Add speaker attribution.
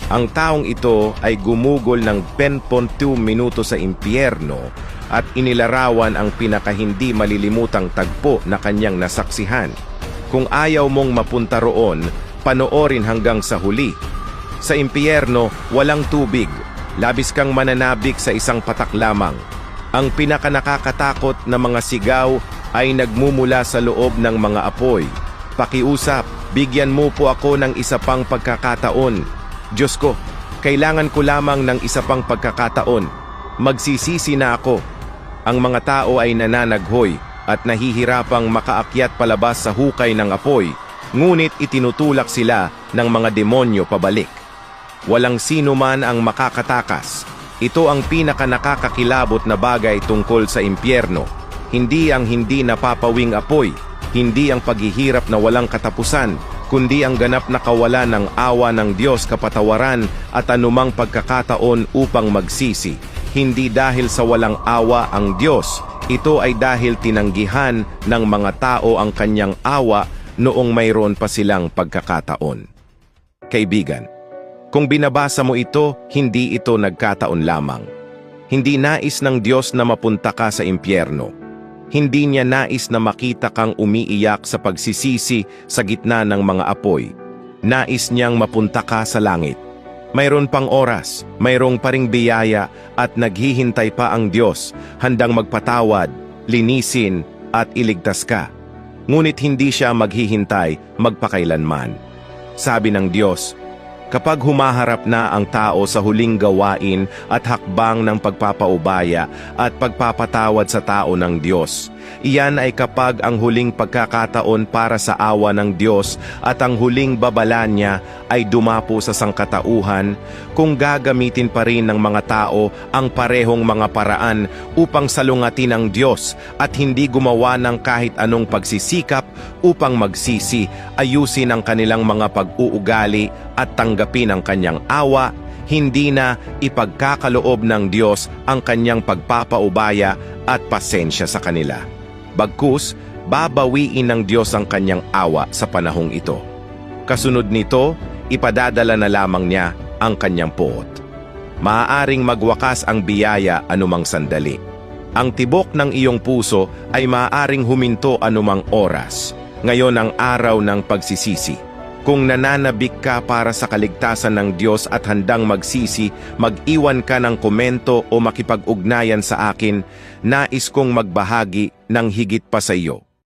Speaker 1: Ang taong ito ay gumugol ng 10.2 minuto sa impyerno at inilarawan ang pinakahindi malilimutang tagpo na kanyang nasaksihan. Kung ayaw mong mapunta roon, panoorin hanggang sa huli. Sa impyerno, walang tubig. Labis kang mananabik sa isang patak lamang. Ang pinakanakakatakot na mga sigaw ay nagmumula sa loob ng mga apoy. Pakiusap, bigyan mo po ako ng isa pang pagkakataon. Diyos ko, kailangan ko lamang ng isa pang pagkakataon. Magsisisi na ako. Ang mga tao ay nananaghoy at nahihirapang makaakyat palabas sa hukay ng apoy, ngunit itinutulak sila ng mga demonyo pabalik. Walang sino man ang makakatakas. Ito ang pinakanakakakilabot na bagay tungkol sa impyerno. Hindi ang hindi napapawing apoy, hindi ang paghihirap na walang katapusan, kundi ang ganap na kawalan ng awa ng Diyos, kapatawaran at anumang pagkakataon upang magsisi. Hindi dahil sa walang awa ang Diyos, ito ay dahil tinanggihan ng mga tao ang kanyang awa noong mayroon pa silang pagkakataon. Kaibigan, kung binabasa mo ito, hindi ito nagkataon lamang. Hindi nais ng Diyos na mapunta ka sa impyerno. Hindi niya nais na makita kang umiiyak sa pagsisisi sa gitna ng mga apoy. Nais niyang mapunta ka sa langit. Mayroon pang oras, mayroong paring biyaya at naghihintay pa ang Diyos, handang magpatawad, linisin at iligtas ka. Ngunit hindi siya maghihintay magpakailanman. Sabi ng Diyos, kapag humaharap na ang tao sa huling gawain at hakbang ng pagpapaubaya at pagpapatawad sa tao ng Diyos, iyan ay kapag ang huling pagkakataon para sa awa ng Diyos at ang huling babala niya ay dumapo sa sangkatauhan, kung gagamitin pa rin ng mga tao ang parehong mga paraan upang salungatin ang Diyos at hindi gumawa ng kahit anong pagsisikap upang magsisi, ayusin ang kanilang mga pag-uugali at tanggapin ang kanyang awa, hindi na ipagkakaloob ng Diyos ang kanyang pagpapaubaya at pasensya sa kanila. Bagkus, babawiin ng Diyos ang kanyang awa sa panahong ito. Kasunod nito, ipadadala na lamang niya ang kanyang puot. Maaaring magwakas ang biyaya anumang sandali. Ang tibok ng iyong puso ay maaaring huminto anumang oras. Ngayon ang araw ng pagsisisi. Kung nananabik ka para sa kaligtasan ng Diyos at handang magsisi, mag-iwan ka ng komento o makipag-ugnayan sa akin. Nais kong magbahagi ng higit pa sa iyo.